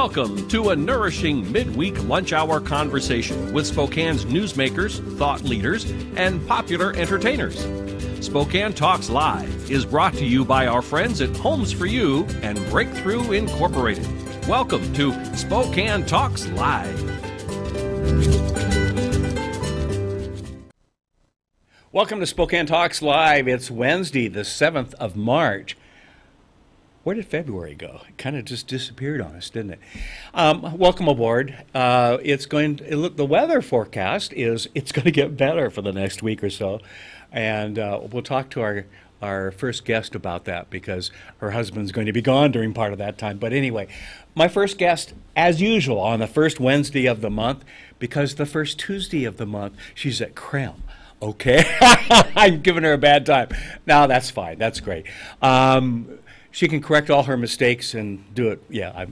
Welcome to a nourishing midweek lunch hour conversation with Spokane's newsmakers, thought leaders, and popular entertainers. Spokane Talks Live is brought to you by our friends at Homes for You and Breakthrough Incorporated. Welcome to Spokane Talks Live. Welcome to Spokane Talks Live. It's Wednesday, the 7th of March. Where did February go? It kind of just disappeared on us, didn't it? Welcome aboard. The weather forecast is it's going to get better for the next week or so. And we'll talk to our first guest about that because her husband's going to be gone during part of that time. But anyway, my first guest, as usual, on the first Wednesday of the month, because the first Tuesday of the month, she's at Creme. Okay? I'm giving her a bad time. No, that's fine. That's great. She can correct all her mistakes and do it. Yeah.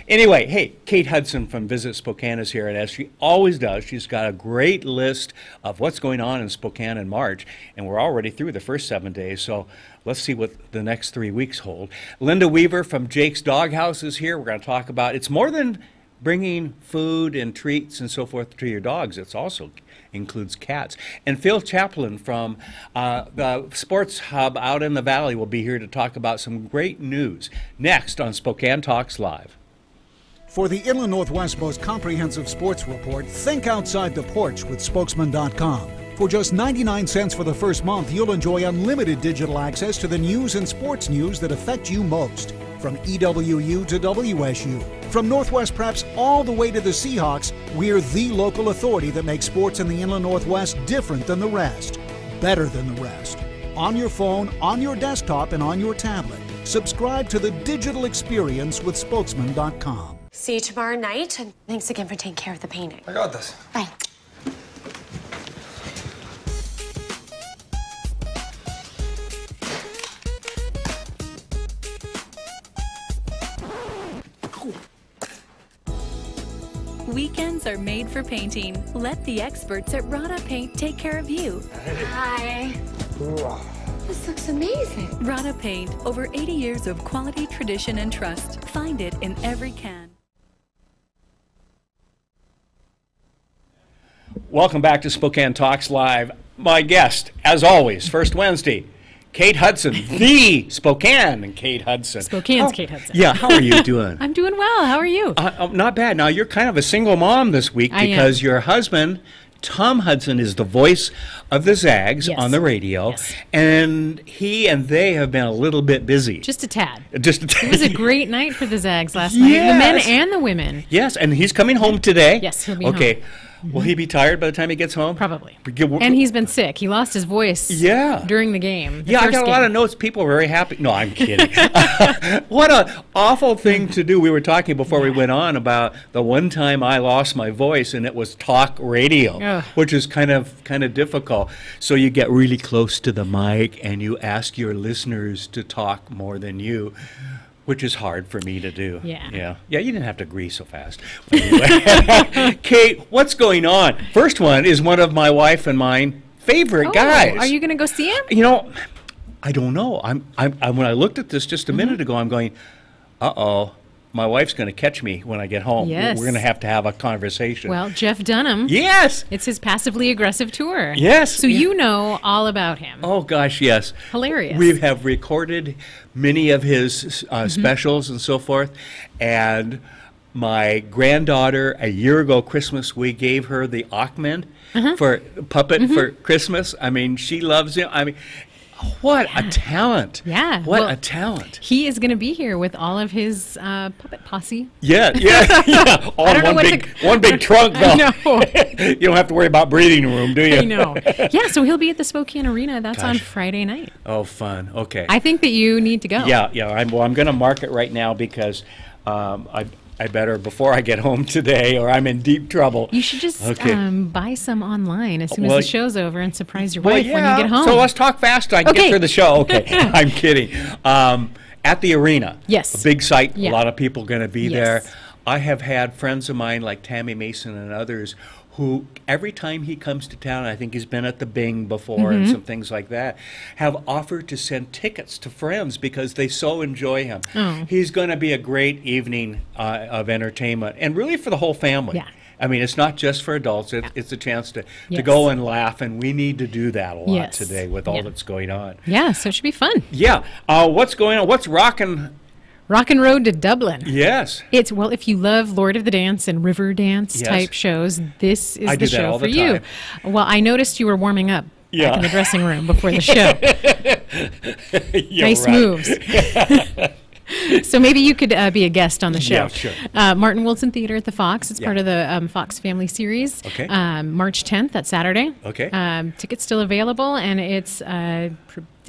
Anyway, hey, Kate Hudson from Visit Spokane is here, and as she always does, she's got a great list of what's going on in Spokane in March, and we're already through the first 7 days, so let's see what the next 3 weeks hold. Lynda Weaver from Jake's Doghouse is here. We're going to talk about, it's more than bringing food and treats and so forth to your dogs. It's also includes cats. And Phil Champlin from the Sports Hub out in the Valley will be here to talk about some great news next on Spokane Talks Live. For the Inland Northwest's most comprehensive sports report, think outside the porch with spokesman.com. For just 99 cents for the first month, you'll enjoy unlimited digital access to the news and sports news that affect you most. From EWU to WSU, from Northwest Preps all the way to the Seahawks, we're the local authority that makes sports in the Inland Northwest different than the rest, better than the rest. On your phone, on your desktop, and on your tablet. Subscribe to the digital experience with spokesman.com. See you tomorrow night, and thanks again for taking care of the painting. I got this. Bye. Weekends are made for painting. Let the experts at Rada Paint take care of you. Hi. This looks amazing. Rada Paint, over 80 years of quality, tradition, and trust. Find it in every can. Welcome back to Spokane Talks Live. My guest, as always, first Wednesday, Kate Hudson, the Spokane Kate Hudson. Spokane's Kate Hudson. Yeah, how are you doing? I'm doing well. How are you? Not bad. Now, you're kind of a single mom this week because your husband, Tom Hudson, is the voice of the Zags on the radio, and he and they have been a little bit busy. Just a tad. Just a tad. It was a great night for the Zags last night, the men and the women. Yes, and he's coming home today. Yes, he'll be home. Okay. Will he be tired by the time he gets home? Probably. And he's been sick. He lost his voice during the game. I got a lot of notes. People were very happy. No, I'm kidding. What an awful thing to do. We were talking before we went on about the one time I lost my voice, and it was talk radio, which is kind of difficult. So you get really close to the mic, and you ask your listeners to talk more than you, which is hard for me to do. Yeah, you didn't have to agree so fast. Anyway. Kate, what's going on? First one is one of my wife and mine favorite guys. Are you going to go see him? You know, I don't know. I'm when I looked at this just a minute ago, I'm going, uh-oh. My wife's going to catch me when I get home. Yes. We're going to have a conversation. Well, Jeff Dunham. Yes. It's his passively aggressive tour. Yes. So you know all about him. Oh, gosh, yes. Hilarious. We have recorded many of his specials and so forth. And my granddaughter, a year ago Christmas, we gave her the Achman for puppet for Christmas. I mean, she loves him. I mean, what a talent. Yeah. What a talent. He is going to be here with all of his puppet posse. Yeah. All in one big trunk, though. I know. You don't have to worry about breathing room, do you? I know. Yeah, so he'll be at the Spokane Arena. That's on Friday night. Oh, fun. Okay. I think that you need to go. Yeah. I'm going to mark it right now because I better before I get home today or I'm in deep trouble. You should just buy some online as soon as the show's over and surprise your wife when you get home. So let's talk fast. I can get through the show. Okay. I'm kidding. At the arena. Yes. A big site. Yeah. A lot of people going to be there. I have had friends of mine like Tammy Mason and others who every time he comes to town, I think he's been at the Bing before and some things like that, have offered to send tickets to friends because they so enjoy him. Oh. He's going to be a great evening of entertainment, and really for the whole family. Yeah. I mean, it's not just for adults. It's a chance to Yes. go and laugh, and we need to do that a lot Yes. today with all Yeah. that's going on. Yeah, so it should be fun. Yeah. What's going on? What's rocking? Rock and Road to Dublin. Yes. It's, well, if you love Lord of the Dance and River Dance Yes. type shows, this is I the do that show all for the you. time. Well, I noticed you were warming up Yeah. back in the dressing room before the show. You're Nice right. moves. So maybe you could be a guest on the show. Yeah, sure. Martin Wilson Theater at the Fox. It's Yeah. part of the Fox Family Series. Okay. March 10th, that's Saturday. Okay. Tickets still available, and it's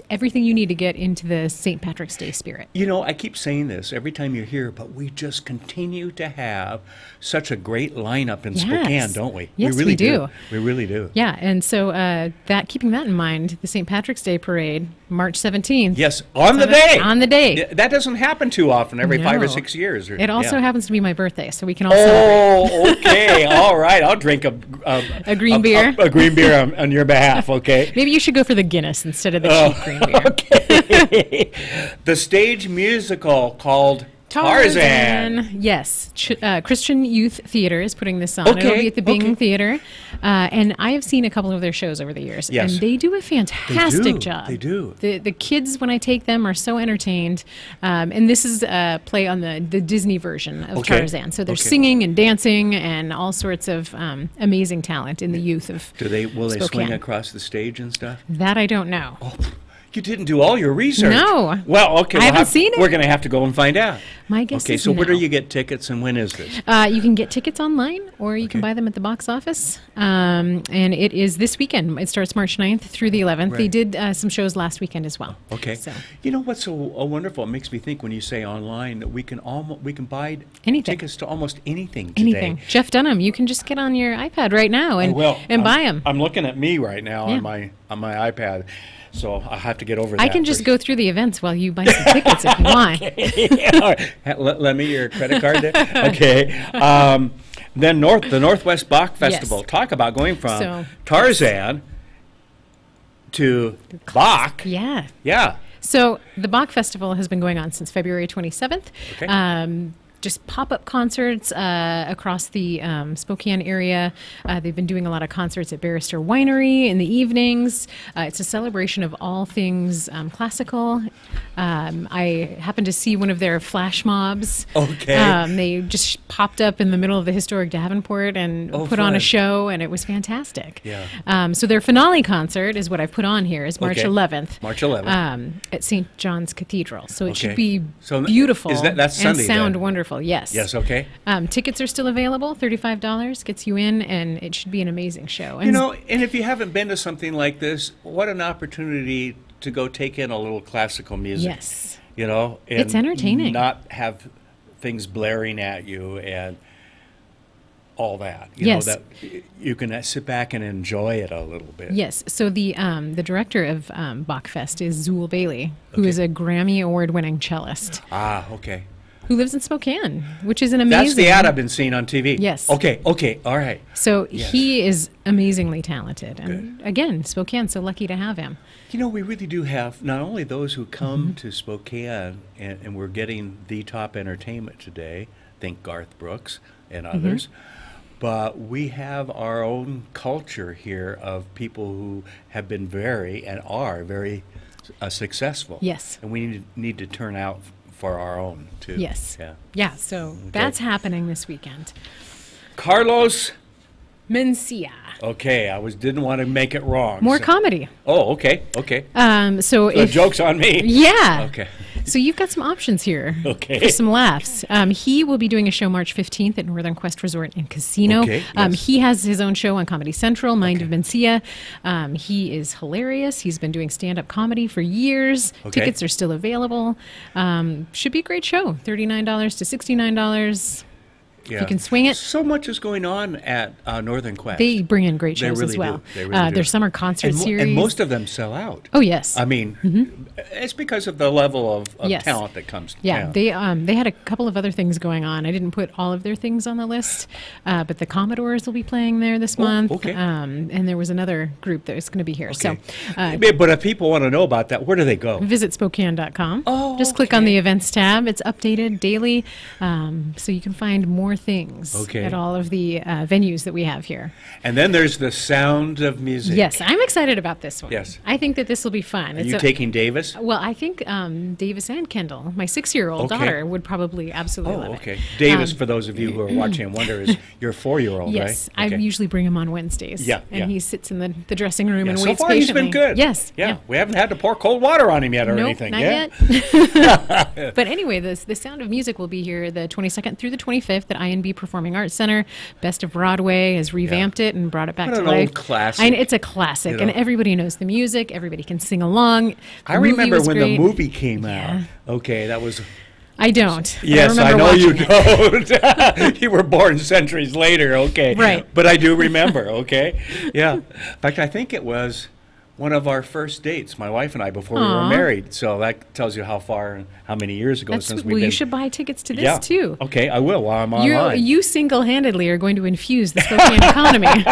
everything you need to get into the St. Patrick's Day spirit. You know, I keep saying this every time you're here, but we just continue to have such a great lineup in Yes. Spokane, don't we? Yes, we really we do. We really do. Yeah, and so keeping that in mind, the St. Patrick's Day Parade, March 17th. Yes, on the day. On the day. Yeah, that doesn't happen too often, every 5 or No. 6 years. It also yeah. happens to be my birthday, so we can all celebrate. Oh, okay. All right. I'll drink a green beer. A green beer on your behalf, okay? Maybe you should go for the Guinness instead of the cheap green beer. Okay. The stage musical called Tarzan. Yes. Christian Youth Theater is putting this on. It'll Okay, be at the Bing okay. Theater. And I have seen a couple of their shows over the years. Yes. And they do a fantastic do, job. they do. The kids, when I take them, are so entertained. And this is a play on the Disney version of Okay, Tarzan. So there's okay. singing and dancing and all sorts of amazing talent in the youth of Will they swing Spokane. across the stage and stuff? That I don't know. You didn't do all your research. No. Well, okay. I haven't seen it. We're going to have to go and find out. My guess Okay, is so where do no. you get tickets and when is this? You can get tickets online or you can Okay. buy them at the box office. And it is this weekend. It starts March 9th through the 11th. They Right. did some shows last weekend as well. Okay. So You know what's so wonderful? It makes me think when you say online that we can buy Anything. tickets to almost anything today. anything. Jeff Dunham, you can just get on your iPad right now and, buy them. I'm looking at me right now Yeah. on my iPad, so I'll have to get over that. I can just first. go through the events while you buy some tickets if you want. All right. Lend me your credit card there. Okay. Then the Northwest Bach Festival. Yes. Talk about going from So- Tarzan to Bach. Yeah. Yeah. So the Bach Festival has been going on since February 27th. Okay. Just pop-up concerts across the Spokane area. They've been doing a lot of concerts at Barrister Winery in the evenings. It's a celebration of all things classical. I happened to see one of their flash mobs. Okay. They just popped up in the middle of the historic Davenport and Oh, put on a fun. show, and it was fantastic. Yeah. So their finale concert is what I've put on here, is March Okay. 11th. March 11th. At St. John's Cathedral. So it Okay. should be So beautiful that's Sunday and sound then? wonderful. Yes. Yes. Okay. Tickets are still available. $35 gets you in, and it should be an amazing show. And You know, and if you haven't been to something like this, what an opportunity to go take in a little classical music. yes. You know, and It's entertaining. Not have things blaring at you and all that. You Yes. know, that you can sit back and enjoy it a little bit. Yes. So the director of Bachfest is Zool Bailey, who Okay. is a Grammy Award-winning cellist Ah, okay. who lives in Spokane, which is an amazing. That's the ad I've been seeing on TV. Yes. Okay. Okay. All right. So Yes. he is amazingly talented, and again, Spokane, so lucky to have him. You know, we really do have not only those who come to Spokane, and we're getting the top entertainment today, think Garth Brooks and others, but we have our own culture here of people who have been very and are very successful. Yes. And we need to turn out for our own, too. Yes. Yeah. Yeah. So that's happening this weekend. Carlos. Mencia. Okay, I didn't want to make it wrong. More so- comedy. Oh, okay, okay. So So if joke's on me. yeah. Okay. So you've got some options here Okay. for some laughs. He will be doing a show March 15th at Northern Quest Resort and Casino. Okay, yes. He has his own show on Comedy Central, Mind of Mencia. He is hilarious. He's been doing stand-up comedy for years. Okay. Tickets are still available. Should be a great show. $39 to $69. If you can swing it. So much is going on at Northern Quest. They bring in great shows really as well. do. They really do. Their summer concert series. And most of them sell out. Oh, yes. I mean, it's because of the level of Yes. talent that comes to Yeah, town. they had a couple of other things going on. I didn't put all of their things on the list, but the Commodores will be playing there this month. Okay. And there was another group that was going to be here. Okay. So But if people want to know about that, where do they go? visit Spokane.com. Oh, Just click on the events tab. It's updated daily, so you can find more things Okay. at all of the venues that we have here. And then there's the Sound of Music. Yes, I'm excited about this one. Yes. I think that this will be fun. Are you taking Davis? Well, I think Davis and Kendall, my 6-year-old Okay. daughter, would probably absolutely Oh, love it. okay. Davis, for those of you who are watching and wonder, is your 4-year-old, Yes, right? I usually bring him on Wednesdays. Yeah, and yeah. he sits in the dressing room Yeah, and so waits far patiently. he's been good. Yes. Yeah. We haven't had to pour cold water on him yet or Nope, anything. not yeah. yet. But anyway, the Sound of Music will be here the 22nd through the 25th at INB Performing Arts Center. Best of Broadway has revamped it and brought it back What to an life. old classic. It's a classic, You and know. everybody knows the music. Everybody can sing along. I The movie remember was when great. the movie came out. Okay, that was... I don't. but Yes, I remember know you watching it. don't. You were born centuries later, okay. Right. But I do remember, okay. Yeah. In fact, I think it was one of our first dates, my wife and I, before we were Aw. married. So that tells you how far and how many years ago That's since sweet. we've Well, been. you should buy tickets to this Yeah. too. Okay, I will while I'm online. You single-handedly are going to infuse the Spokane economy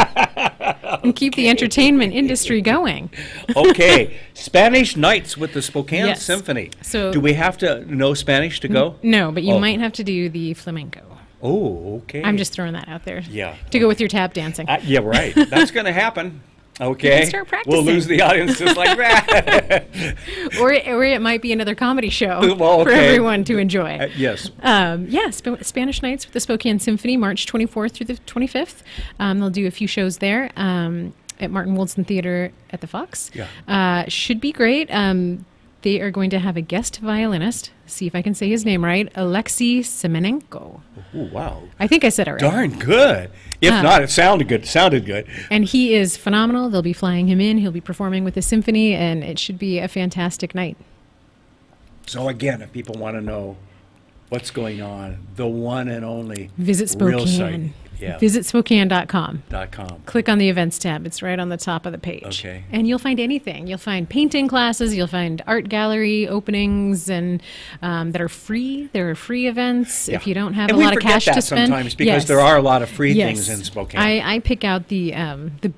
and keep the entertainment industry going. Okay, Spanish Nights with the Spokane Yes. Symphony. So- do we have to know Spanish to go? No, but you Oh. might have to do the flamenco. Oh, okay. I'm just throwing that out there. Yeah. To go with your tap dancing. Yeah, right. That's going to happen. Okay. start We'll lose practicing. the audience just like that. or it might be another comedy show Well, for okay. everyone to enjoy. Yes. Spanish Nights with the Spokane Symphony, March 24th through the 25th. They'll do a few shows there at Martin Woldson Theater at the Fox. Yeah. Should be great. They are going to have a guest violinist. See if I can say his name right. Alexei Semenenko. Oh, wow. I think I said it right. Darn good. If not, it sounded good. Sounded good. And he is phenomenal. They'll be flying him in. He'll be performing with the symphony, and it should be a fantastic night. So again, if people want to know what's going on, the one and only Visit real site. Spokane. Yeah. Visit Spokane.com. .com. Click on the events tab. It's right on the top of the page. Okay. And you'll find anything. You'll find painting classes. You'll find art gallery openings, and that are free. There are free events if you don't have And a we lot of forget cash that to spend. sometimes because Yes. there are a lot of free Yes. things in Spokane. I pick out the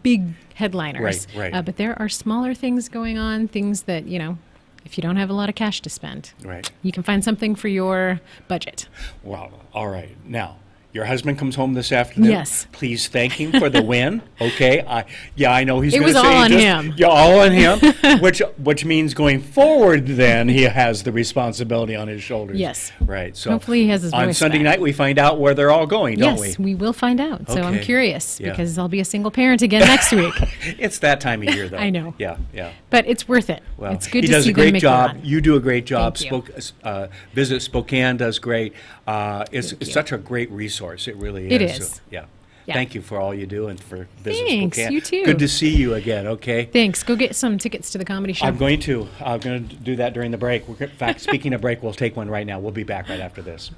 big headliners. Right, right. But there are smaller things going on. Things that if you don't have a lot of cash to spend, Right. you can find something for your budget. Well, all right. Now, your husband comes home this afternoon. Yes. Please thank him for the win. Okay. I know he's It going to was say all on just- him. Yeah, all on him. which means going forward, then he has the responsibility on his shoulders. Yes. Right. So Hopefully he has his on voice Sunday back. night we find out where they're all going, don't Yes, we? we will find out. So I'm Okay. curious Yeah. because I'll be a single parent again next week. It's that time of year, though. I know. Yeah. Yeah. But it's worth it. Well, it's good he to does see a great them make job. the run. You do a great job. Thank you. Visit Spokane does great. It's you. such a great resource. It really is. It is. Yeah. Yeah. Thank you for all you do and for visiting Thanks, Spokane. you too. Good to see you again. Okay. Thanks. Go get some tickets to the comedy show. I'm going to do that during the break. In fact, speaking of break, we'll take one right now. We'll be back right after this.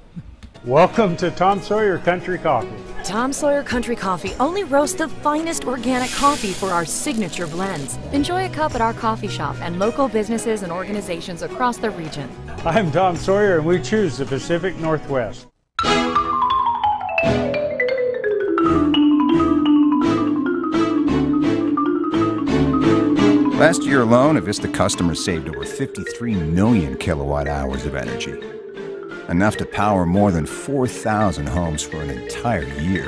Welcome to Tom Sawyer Country Coffee. Tom Sawyer Country Coffee only roasts the finest organic coffee for our signature blends. Enjoy a cup at our coffee shop and local businesses and organizations across the region. I'm Tom Sawyer and we choose the Pacific Northwest. Last year alone, Avista customers saved over 53 million kilowatt hours of energy. Enough to power more than 4,000 homes for an entire year.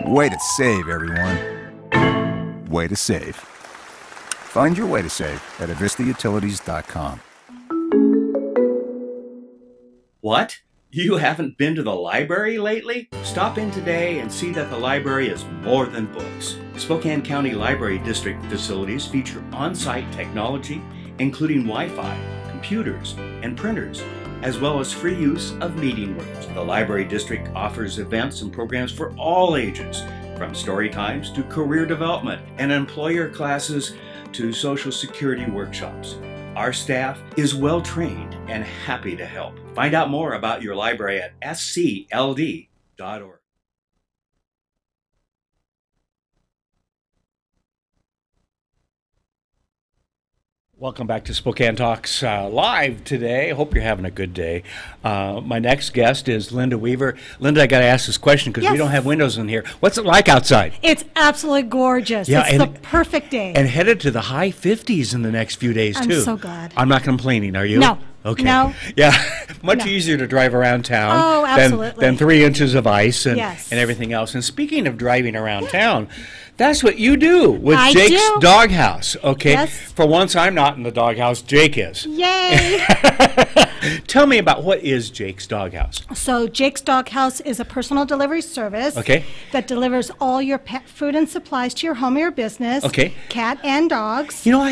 Way to save, everyone. Way to save. Find your way to save at avistautilities.com. What? You haven't been to the library lately? Stop in today and see that the library is more than books. Spokane County Library District facilities feature on-site technology, including Wi-Fi, computers, and printers, as well as free use of meeting rooms. The Library District offers events and programs for all ages, from story times to career development and employer classes to social security workshops. Our staff is well trained and happy to help. Find out more about your library at scld.org. Welcome back to Spokane Talks Live today. Hope you're having a good day. My next guest is Lynda Weaver. Lynda, I got to ask this question because we don't have windows in here. What's it like outside? It's absolutely gorgeous. Yeah, it's the perfect day. And headed to the high 50s in the next few days, too. I'm so glad. I'm not complaining, are you? No. Okay. No. Yeah, much easier to drive around town than 3 inches of ice and everything else. And speaking of driving around town, that's what you do with Jake's Doghouse, okay? Yes. For once, I'm not in the doghouse. Jake is. Yay! Tell me about what is Jake's Doghouse. So Jake's Doghouse is a personal delivery service that delivers all your pet food and supplies to your home or your business, cat and dogs. You know,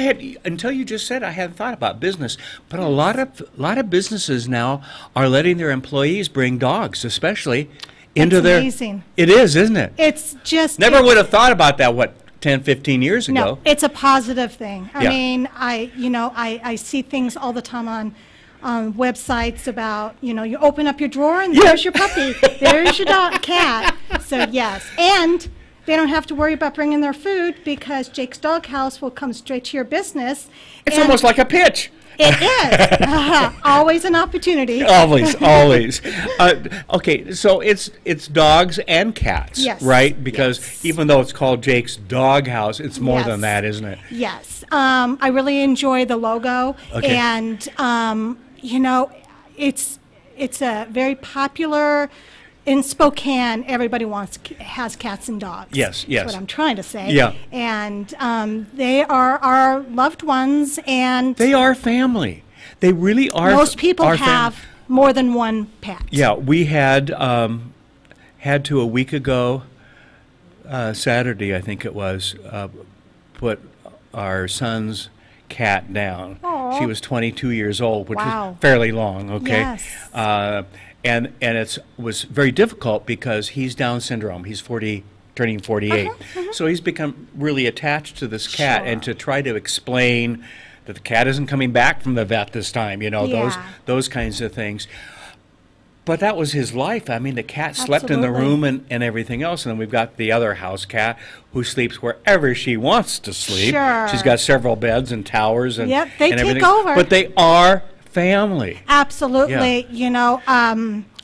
until you just said I hadn't thought about business, but a lot of businesses now are letting their employees bring dogs, especially into their... amazing. It is, isn't it? It's just... Never would have thought about that, 10, 15 years ago? No, it's a positive thing. I mean, I see things all the time on websites about, you open up your drawer and there's your puppy, there's your cat. So, yes. And they don't have to worry about bringing their food because Jake's Doghouse will come straight to your business. It's almost like a pitch. It is. Always an opportunity. Always. Okay, so it's dogs and cats, right? Because even though it's called Jake's Doghouse, it's more than that, isn't it? Yes. I really enjoy the logo. And, it's a very popular... In Spokane, everybody has cats and dogs. Yes. That's what I'm trying to say. Yeah. And they are our loved ones, and they are family. They really are. Most people have more than one pet. Yeah, we had to a week ago, Saturday, I think it was, put our son's cat down. Aww. She was 22 years old, which is fairly long. Okay. Yes. And it was very difficult because he's Down syndrome. He's turning 48. So he's become really attached to this cat, and to try to explain that the cat isn't coming back from the vet this time, those kinds of things. But that was his life. I mean, the cat slept in the room and everything else. And then we've got the other house cat who sleeps wherever she wants to sleep. Sure. She's got several beds and towers and they everything. take over. But they are family. Absolutely.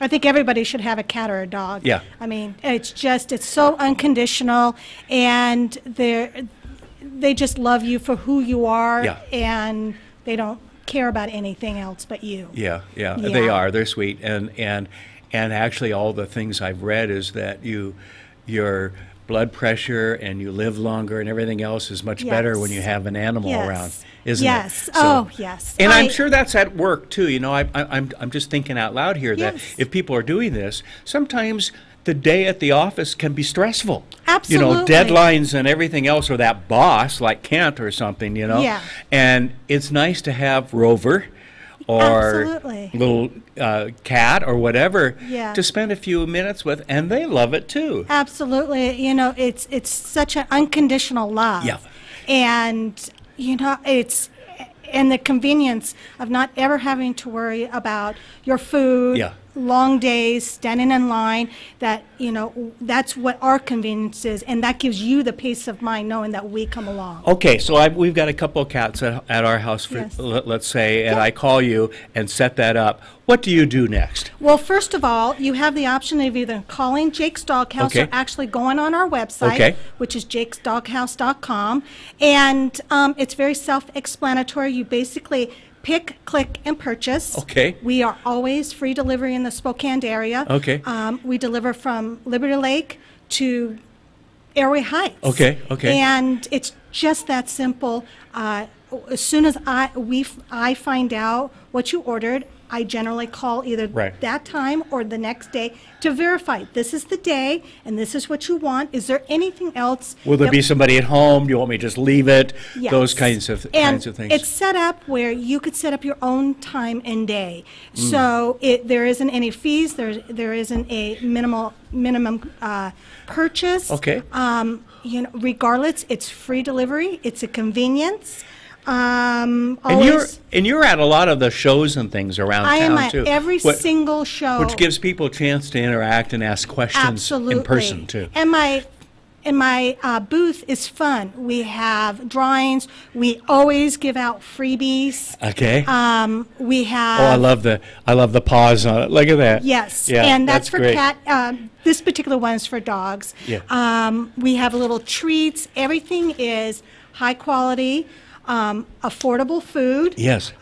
I think everybody should have a cat or a dog. Yeah. I mean, it's so unconditional, and they just love you for who you are, and they don't care about anything else but you. Yeah. They are. They're sweet. And actually all the things I've read is that your blood pressure and you live longer and everything else is much better when you have an animal around, isn't it? Yes. So, yes. And I'm sure that's at work too. I'm just thinking out loud here that if people are doing this, sometimes the day at the office can be stressful. Absolutely. Deadlines and everything else, or that boss like Kent or something, Yeah. And it's nice to have Rover or little cat or whatever to spend a few minutes with, and they love it too. Absolutely. It's such an unconditional love. Yeah. And, it's and the convenience of not ever having to worry about your food, long days, standing in line, that's what our convenience is, and that gives you the peace of mind knowing that we come along. Okay, so we've got a couple of cats at our house, let's say, and I call you and set that up. What do you do next? Well, first of all, you have the option of either calling Jake's Doghouse or actually going on our website, which is jakesdoghouse.com, and it's very self-explanatory. You basically pick, click, and purchase. Okay. We are always free delivery in the Spokane area. Okay. We deliver from Liberty Lake to Airway Heights. Okay. And it's just that simple. As soon as I find out what you ordered, I generally call either that time or the next day to verify this is the day and this is what you want. Is there anything else? Will there be somebody at home? Do you want me to just leave it? Yes. Those kinds of things. It's set up where you could set up your own time and day. So there isn't any fees. There isn't a minimum purchase. Okay. Regardless, it's free delivery. It's a convenience. Always. And you're at a lot of the shows and things around I town am at too. every single show. Which gives people a chance to interact and ask questions Absolutely. in person too. And my booth is fun. We have drawings. We always give out freebies. Okay. We have. Oh, I love the paws on it. Look at that. Yes. Yeah, and that's for great. cat. This particular one is for dogs. Yeah. We have little treats. Everything is high quality, affordable food. Yes.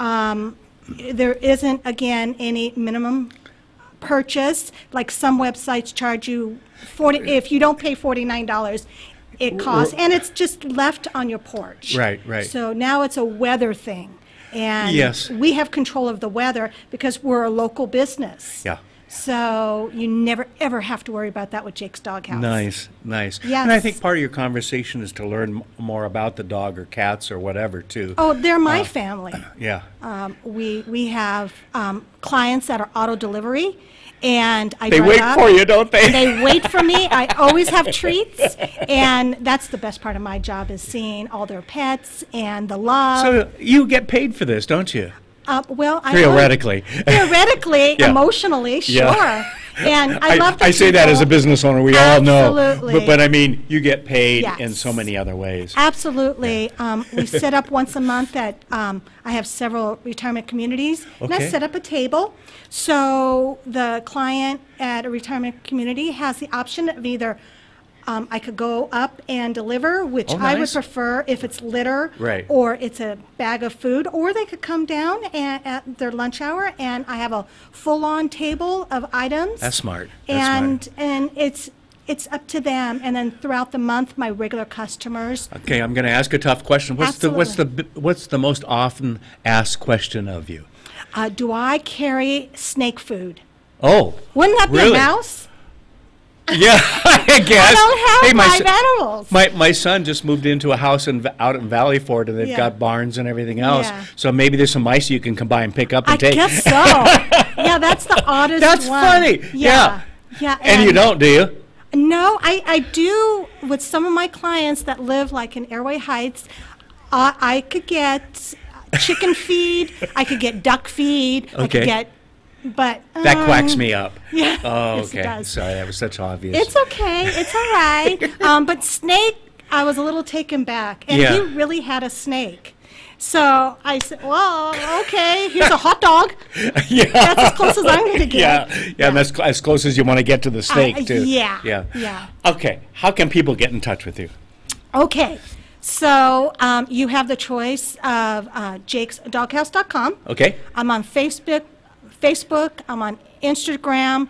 There isn't, again, any minimum purchase. Like some websites charge you if you don't pay $49, it costs, and it's just left on your porch. Right, right. So now it's a weather thing, and Yes. we have control of the weather because we're a local business. Yeah. So you never ever have to worry about that with Jake's Doghouse. Nice, nice. Yes. And I think part of your conversation is to learn more about the dog or cats or whatever too. Oh, they're my family. Yeah. We have clients that are auto delivery, and I They drive wait up, for you, don't they? and they wait for me. I always have treats, and that's the best part of my job is seeing all their pets and the love. So you get paid for this, don't you? Well, Theoretically. Theoretically, Yeah. emotionally, sure. Yeah. And I love the I say that people. as a business owner. We all know. Absolutely. But I mean, you get paid Yes. in so many other ways. Absolutely. We set up once a month at, I have several retirement communities, and I Okay. set up a table. So the client at a retirement community has the option of either I could go up and deliver, which Oh, I would nice. prefer if it's litter Right. or it's a bag of food, or they could come down at their lunch hour, and I have a full-on table of items. That's smart. That's And it's up to them. And then throughout the month, my regular customers. Okay, I'm going to ask a tough question. What's the most often asked question of you? Do I carry snake food? Oh, Wouldn't that be really? a mouse? Yeah, I guess. I don't have Hey, live son- animals. My son just moved into a house out in Valley Ford, and they've Yeah. got barns and everything else. Yeah. So maybe there's some mice you can come by and pick up and I take. guess so. Yeah, that's the oddest That's one. funny. Yeah. Yeah. And you don't, do you? No, I do with some of my clients that live like in Airway Heights. I could get chicken feed. I could get duck feed. I Okay. could get, but That quacks me up. Yeah. Oh, yes, it okay. does. Sorry, that was such obvious. It's okay. It's all right. But snake, I was a little taken back, and Yeah. he really had a snake. So I said, "Well, okay, here's a hot dog. Yeah. That's as close as I'm going to get." Yeah, and that's as close as you want to get to the steak, too. yeah, Yeah. yeah. Okay, how can people get in touch with you? Okay, so you have the choice of jakesdoghouse.com. Okay. I'm on Facebook. I'm on Instagram.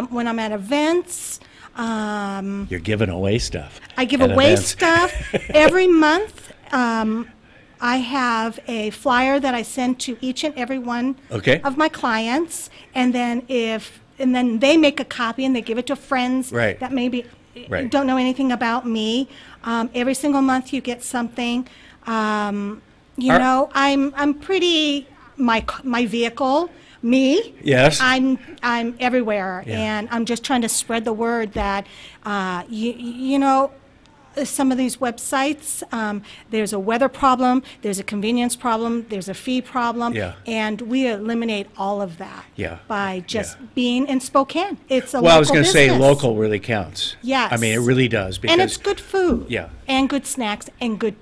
When I'm at events, You're giving away stuff. I give at away events. stuff every month. I have a flyer that I send to each and every one Okay. of my clients, and then then they make a copy and they give it to friends Right. that maybe Right. don't know anything about me. Every single month you get something. I'm pretty my vehicle. Me, Yes. I'm everywhere, Yeah. and I'm just trying to spread the word that some of these websites, there's a weather problem, there's a convenience problem, there's a fee problem, Yeah. and we eliminate all of that Yeah. by just Yeah. being in Spokane. It's a Well, I was local going to say business. local really counts. Yes. I mean, it really does. Because And it's good food. Yeah. And good snacks and good,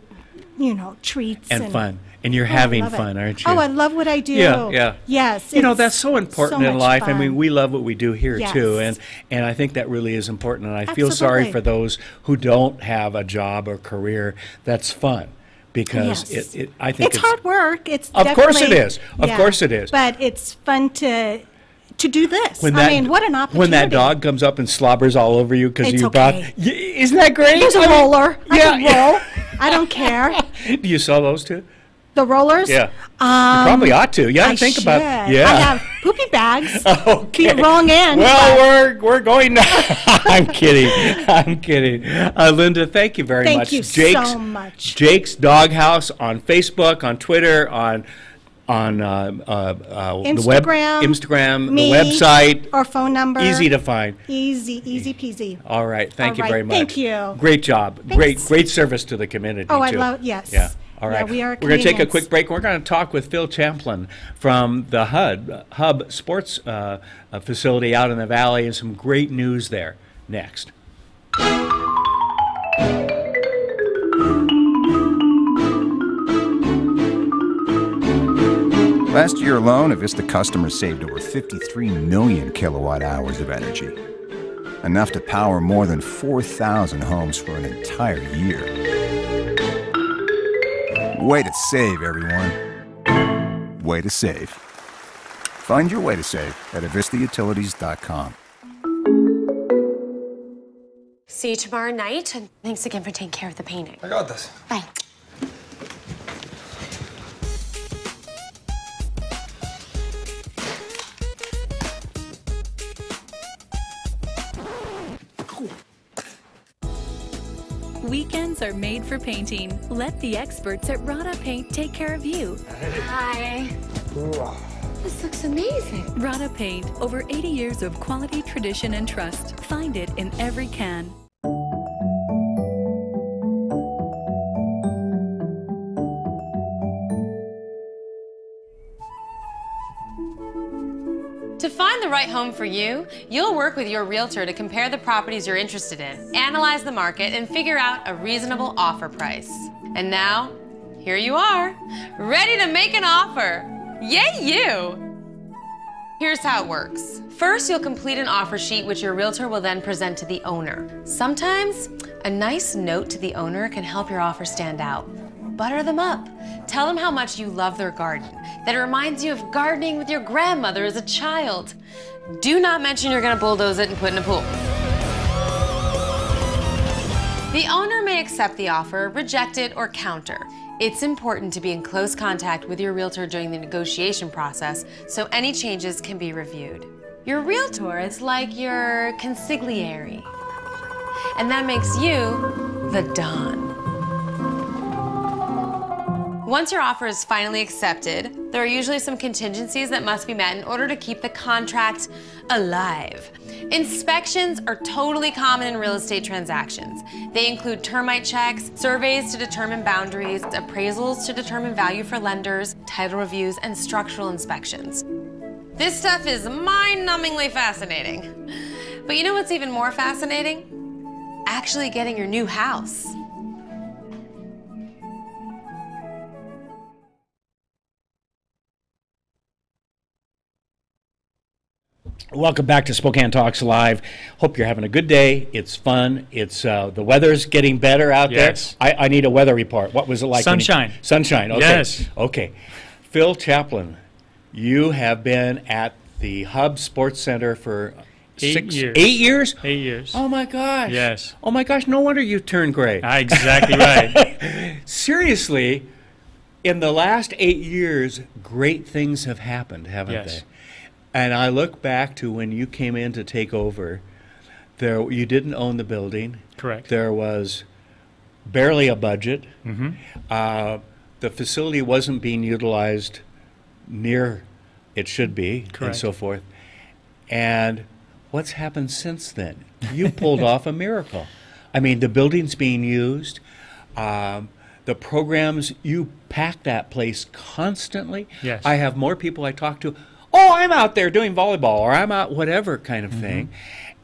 treats. And fun. And you're having love it. fun, aren't you? Oh, I love what I do. Yeah, yeah. Yes. That's it's so important so in much life. I fun. mean, we love what we do here too, Yes. and I think that really is important. And I feel sorry Absolutely. for those who don't have a job or career that's fun, because Yes. I think it's hard work. It's Of course it definitely- is. Of course it is. But it's fun to do this. When I mean, what an opportunity. When that dog comes up and slobbers all over you because It's you okay. brought, isn't that great? There's a I mean, roller. I yeah, can yeah. roll. I don't care. Do you sell those too? The rollers? Yeah. You probably ought to. Yeah, I think should. about. Yeah. I have poopy bags. Okay. The wrong end. Well, we're going. I'm kidding. I'm kidding. Lynda, thank you very Thank much. you so much. Jake's Doghouse on Facebook, on Twitter, on the web, Instagram, me, the website, or phone number. easy to find. Easy peasy. All right. Thank All you right, very much. thank you. Great job. Thanks. Great service to the community. Oh, I too. love, yes. Yeah. All right. Yeah, we are We're going to take a Canadians. quick break. We're going to talk with Phil Champlin from the Hub Sports facility out in the valley, and some great news there next. Last year alone, Avista customers saved over 53 million kilowatt hours of energy. Enough to power more than 4,000 homes for an entire year. Way to save, everyone. Way to save. Find your way to save at avistautilities.com. See you tomorrow night, and thanks again for taking care of the painting. I got this. Bye. Weekends are made for painting. Let the experts at Rada Paint take care of you. Hi. This looks amazing. Rada Paint, over 80 years of quality, tradition, and trust. Find it in every can. To find the right home for you, you'll work with your realtor to compare the properties you're interested in, analyze the market, and figure out a reasonable offer price. And now, here you are, ready to make an offer. Yay, you! Here's how it works. First, you'll complete an offer sheet which your realtor will then present to the owner. Sometimes, a nice note to the owner can help your offer stand out. Butter them up. Tell them how much you love their garden, that it reminds you of gardening with your grandmother as a child. Do not mention you're gonna bulldoze it and put in a pool. The owner may accept the offer, reject it, or counter. It's important to be in close contact with your realtor during the negotiation process so any changes can be reviewed. Your realtor is like your consigliere, and that makes you the Don. Once your offer is finally accepted, there are usually some contingencies that must be met in order to keep the contract alive. Inspections are totally common in real estate transactions. They include termite checks, surveys to determine boundaries, appraisals to determine value for lenders, title reviews, and structural inspections. This stuff is mind-numbingly fascinating. But you know what's even more fascinating? Actually getting your new house. Welcome back to Spokane Talks Live. Hope you're having a good day. It's fun. It's the weather's getting better out there. I need a weather report. What was it like? Sunshine. Sunshine. Okay. Yes. Okay. Phil Champlin, you have been at the Hub Sports Center for 8 years. 8 years? 8 years. Oh my gosh. Yes. Oh my gosh. No wonder you turned gray. Exactly right. Seriously, in the last 8 years, great things have happened, haven't they? And I look back to when you came in to take over. There, you didn't own the building. Correct. There was barely a budget. Mm-hmm. The facility wasn't being utilized near it should be, Correct. and so forth. And what's happened since then? You pulled off a miracle. I mean, the building's being used. The programs, you pack that place constantly. Yes. I have more people I talk to. Oh, I'm out there doing volleyball, or I'm out whatever kind of thing.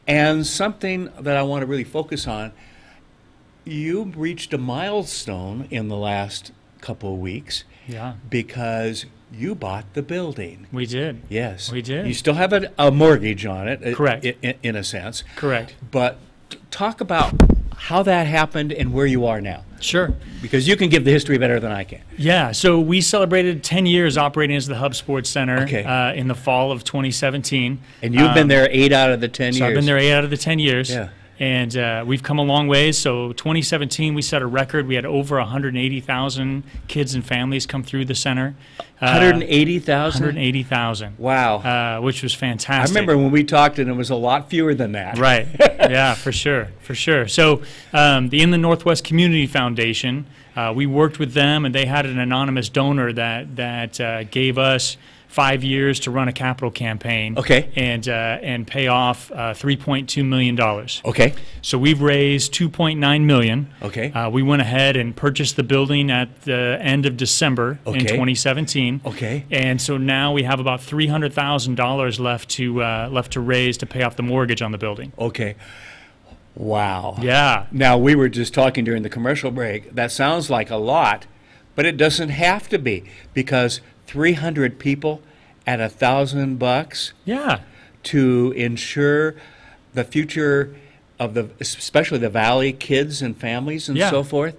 And something that I want to really focus on, you reached a milestone in the last couple of weeks. Yeah. Because you bought the building. We did. Yes. We did. You still have a mortgage on it. Correct. In a sense. Correct. But talk about how that happened and where you are now. Sure. Because you can give the history better than I can. Yeah, so we celebrated 10 years operating as the Hub Sports Center Okay. In the fall of 2017. And you've been there 8 out of the 10 years. So I've been there 8 out of the 10 years. Yeah. And we've come a long ways. So 2017, we set a record. We had over 180,000 kids and families come through the center. 180,000? 180,000. Wow. Which was I fantastic. remember when we talked and it was a lot fewer than that. Right. Yeah, for sure. For sure. So the In the Northwest Community Foundation, we worked with them, and they had an anonymous donor that gave us 5 years to run a capital campaign. Okay. And pay off $3.2 million. Okay. So we've raised $2.9 million. Okay. We went ahead and purchased the building at the end of December in 2017. Okay. And so now we have about $300,000 left to raise to pay off the mortgage on the building. Okay. Wow. Yeah. Now, we were just talking during the commercial break. That sounds like a lot, but it doesn't have to be, because 300 people at $1,000. Yeah. To ensure the future of especially the Valley kids and families and so forth.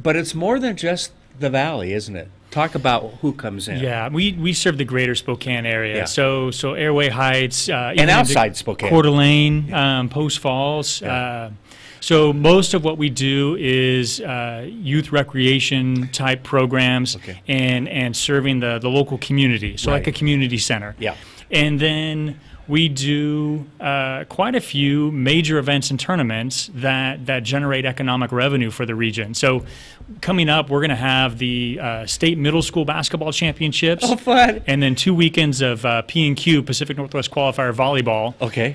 But it's more than just the Valley, isn't it? Talk about who comes in. Yeah, we serve the greater Spokane area. Yeah. So Airway Heights. And outside Spokane. Coeur d'Alene, Post Falls. Yeah. So most of what we do is youth recreation type programs and serving the local community. So like a community center. Yeah. And then we do quite a few major events and tournaments that generate economic revenue for the region. So coming up, we're going to have the state middle school basketball championships. Oh, fun. And then 2 weekends of P&Q, Pacific Northwest Qualifier volleyball. Okay.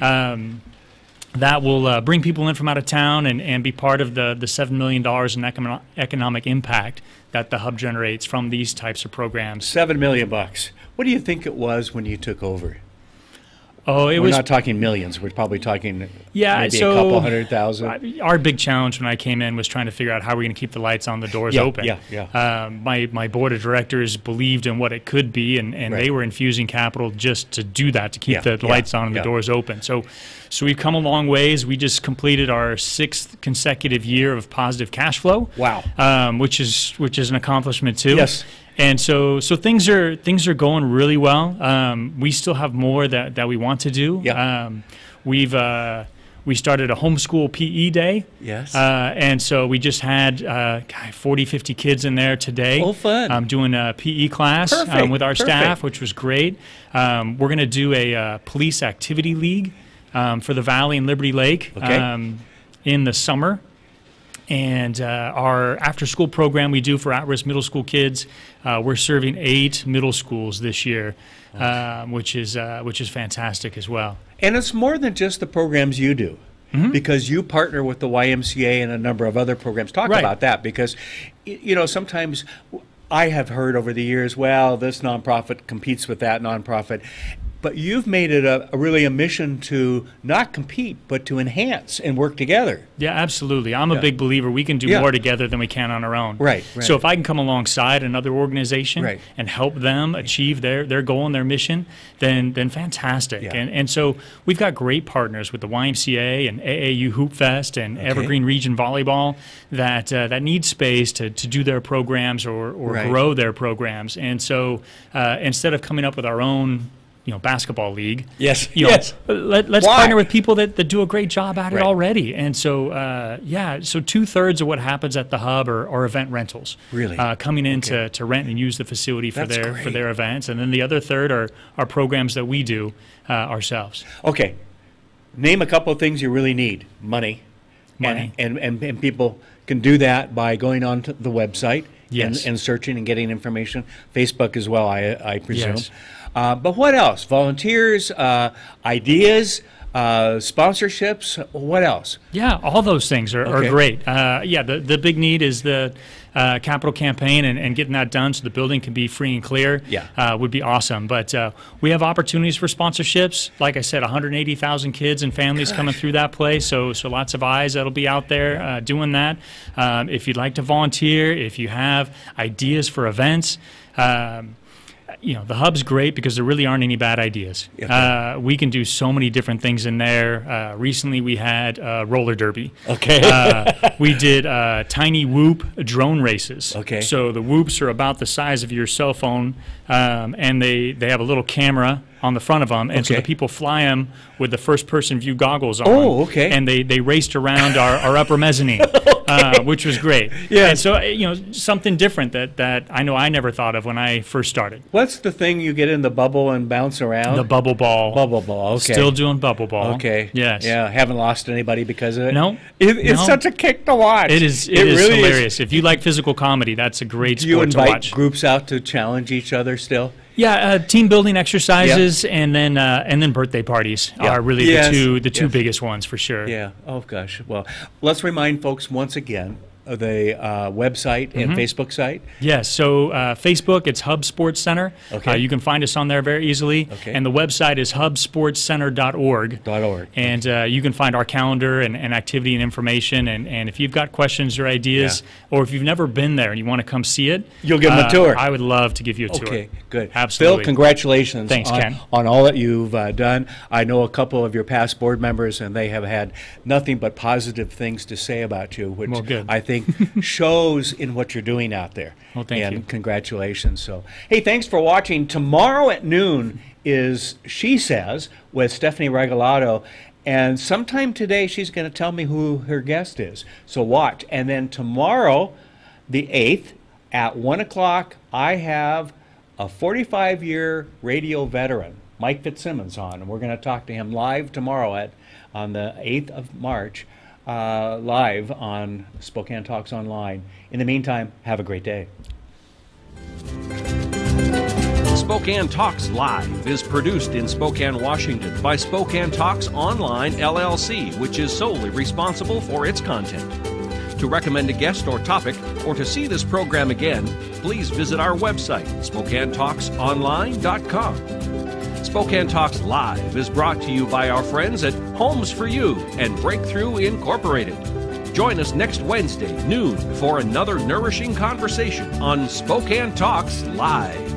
That will bring people in from out of town and be part of the $7 million in economic impact that the hub generates from these types of programs. $7 million. What do you think it was when you took over? Oh, We're not talking millions. We're probably talking maybe so a couple 100,000. Our big challenge when I came in was trying to figure out how we're going to keep the lights on, the doors open. Yeah. My board of directors believed in what it could be, and they were infusing capital just to do that, to keep the lights on and the doors open. So we've come a long ways. We just completed our 6th consecutive year of positive cash flow. Wow. Which is an accomplishment too. Yes. And so things are going really well. We still have more that we want to do. Yeah. We started a homeschool PE day. Yes. And so we just had 40, 50 kids in there today. Oh, fun. Doing a PE class with our staff, which was great. We're going to do a police activity league for the Valley and Liberty Lake in the summer. And our after-school program we do for at-risk middle school kids, we're serving 8 middle schools this year, which is fantastic as well. And it's more than just the programs you do, because you partner with the YMCA and a number of other programs. Talk about that, because sometimes I have heard over the years, well, this nonprofit competes with that nonprofit. But you've made it really a mission to not compete, but to enhance and work together. Yeah, absolutely. I'm a big believer we can do more together than we can on our own. Right. So if I can come alongside another organization and help them achieve their goal and their mission, then fantastic. Yeah. And so we've got great partners with the YMCA and AAU Hoop Fest and Evergreen Region Volleyball that need space to do their programs or grow their programs. And so instead of coming up with our own basketball league. Yes. Let's partner with people that do a great job at it already. And so, so 2/3 of what happens at the hub are event rentals. Really? Coming in to rent and use the facility for their events. And then the other third are programs that we do ourselves. Okay. Name a couple of things you really need. Money. Money. And people can do that by going on to the website and searching and getting information. Facebook as well, I presume. Yes. But what else? Volunteers, ideas, sponsorships, what else? Yeah, all those things are great. The big need is the capital campaign and getting that done so the building can be free and clear would be awesome. But we have opportunities for sponsorships. Like I said, 180,000 kids and families coming through that place, so lots of eyes that'll be out there doing that. If you'd like to volunteer, if you have ideas for events, the hub's great because there really aren't any bad ideas. We can do so many different things in there. Recently, we had roller derby. We did tiny whoop drone races. So the whoops are about the size of your cell phone, and they have a little camera on the front of them, and so the people fly them with the first-person view goggles on. And they raced around our upper mezzanine, which was great. And so something different that I know I never thought of when I first started. What's the thing you get in the bubble and bounce around? The bubble ball. Bubble ball. Still doing bubble ball. Yes. Yeah. Haven't lost anybody because of it. No. It's such a kick to watch. It is hilarious. If you like physical comedy, that's a great sport to watch. Do you invite groups out to challenge each other still? Yeah, team building exercises and then birthday parties are really the two biggest ones for sure. Yeah. Oh gosh. Well, let's remind folks once again of the website and Facebook site. Yes. So Facebook, it's Hub Sports Center. Okay. You can find us on there very easily. Okay. And the website is hubsportscenter.org. And you can find our calendar and activity and information. And if you've got questions or ideas, or if you've never been there and you want to come see it, you'll give them a tour. I would love to give you a tour. Okay, good. Absolutely. Phil, congratulations. Thanks, Ken. On all that you've done. I know a couple of your past board members, and they have had nothing but positive things to say about you, which I think shows in what you're doing out there. Well, thank you. Congratulations. So, hey, thanks for watching. Tomorrow at noon is She Says with Stephanie Regalado. And sometime today, she's going to tell me who her guest is. So watch. And then tomorrow, the 8th, at 1 o'clock, I have a 45-year radio veteran, Mike Fitzsimmons, on. And we're going to talk to him live tomorrow on the 8th of March, live on Spokane Talks Online. In the meantime, have a great day. Spokane Talks Live is produced in Spokane, Washington by Spokane Talks Online, LLC, which is solely responsible for its content. To recommend a guest or topic, or to see this program again, please visit our website, SpokaneTalksOnline.com. Spokane Talks Live is brought to you by our friends at Homes for You and Breakthrough Incorporated. Join us next Wednesday, noon, for another nourishing conversation on Spokane Talks Live.